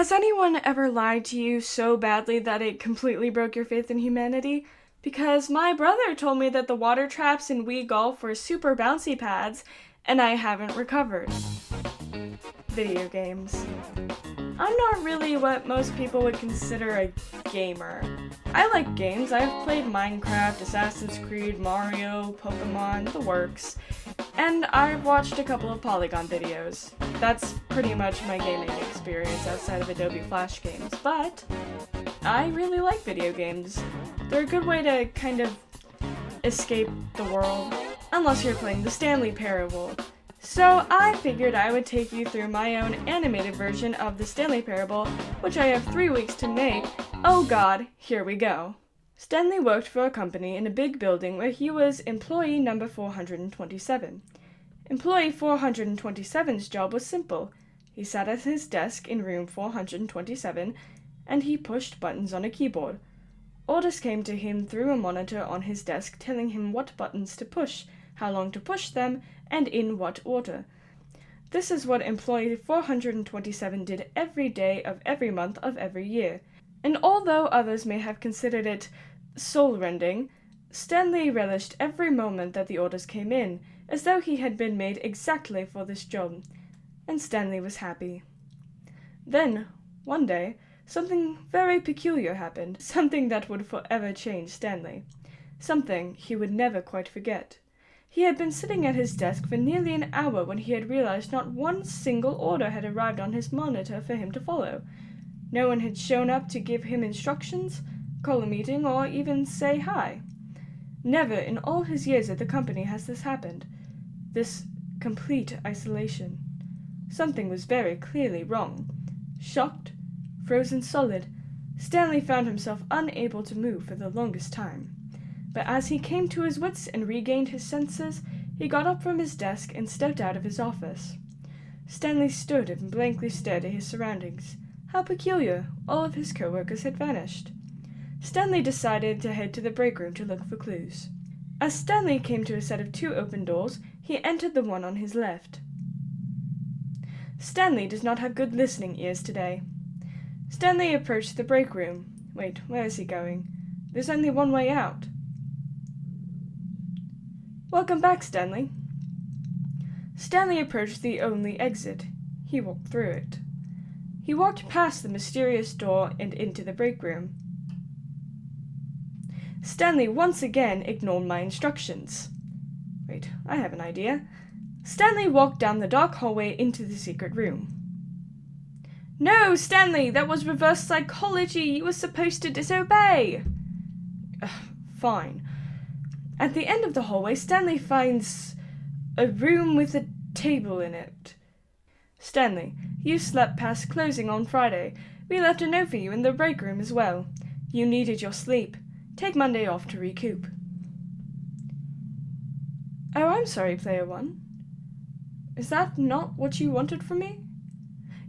Has anyone ever lied to you so badly that it completely broke your faith in humanity? Because my brother told me that the water traps in Wii Golf were super bouncy pads, and I haven't recovered. Video games. I'm not really what most people would consider a gamer. I like games. I've played Minecraft, Assassin's Creed, Mario, Pokemon, the works, and I've watched a couple of Polygon videos. That's pretty much my gaming experience outside of Adobe Flash games, but I really like video games. They're a good way to kind of escape the world, unless you're playing the Stanley Parable. So I figured I would take you through my own animated version of the Stanley Parable, which I have 3 weeks to make. Oh god, here we go. Stanley worked for a company in a big building where he was employee number 427. Employee 427's job was simple. He sat at his desk in room 427, and he pushed buttons on a keyboard. Orders came to him through a monitor on his desk telling him what buttons to push, how long to push them, and in what order. This is what employee 427 did every day of every month of every year. And although others may have considered it soul-rending, Stanley relished every moment that the orders came in, as though he had been made exactly for this job. And Stanley was happy. Then, one day, something very peculiar happened, something that would forever change Stanley. Something he would never quite forget. He had been sitting at his desk for nearly an hour when he had realized not one single order had arrived on his monitor for him to follow. No one had shown up to give him instructions, call a meeting, or even say hi. Never in all his years at the company has this happened. This complete isolation. Something was very clearly wrong. Shocked, frozen solid, Stanley found himself unable to move for the longest time. But as he came to his wits and regained his senses, he got up from his desk and stepped out of his office. Stanley stood and blankly stared at his surroundings. How peculiar! All of his co-workers had vanished. Stanley decided to head to the break room to look for clues. As Stanley came to a set of 2 open doors, he entered the one on his left. Stanley does not have good listening ears today. Stanley approached the break room. Wait, where is he going? There's only one way out. Welcome back, Stanley. Stanley approached the only exit. He walked through it. He walked past the mysterious door and into the break room. Stanley once again ignored my instructions. Wait, I have an idea. Stanley walked down the dark hallway into the secret room. No, Stanley, that was reverse psychology. You were supposed to disobey. Fine. At the end of the hallway, Stanley finds a room with a table in it. Stanley, you slept past closing on Friday. We left a note for you in the break room as well. You needed your sleep. Take Monday off to recoup. Oh, I'm sorry, Player One. Is that not what you wanted from me?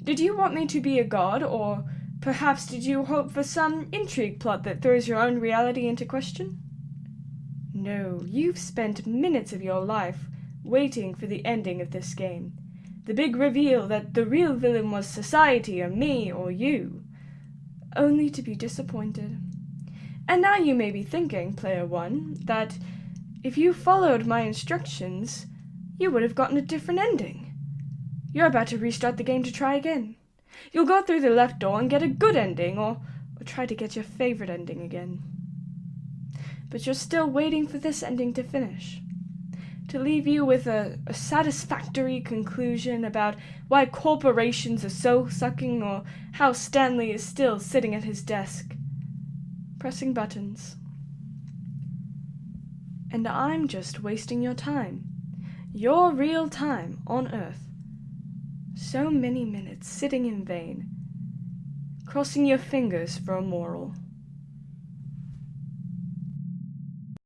Did you want me to be a god, or perhaps did you hope for some intrigue plot that throws your own reality into question? No, you've spent minutes of your life waiting for the ending of this game. The big reveal that the real villain was society or me or you. Only to be disappointed. And now you may be thinking, Player One, that if you followed my instructions, you would have gotten a different ending. You're about to restart the game to try again. You'll go through the left door and get a good ending, or try to get your favorite ending again. But you're still waiting for this ending to finish. To leave you with a satisfactory conclusion about why corporations are soul-sucking, or how Stanley is still sitting at his desk, pressing buttons. And I'm just wasting your time. Your real time on Earth. So many minutes sitting in vain, crossing your fingers for a moral.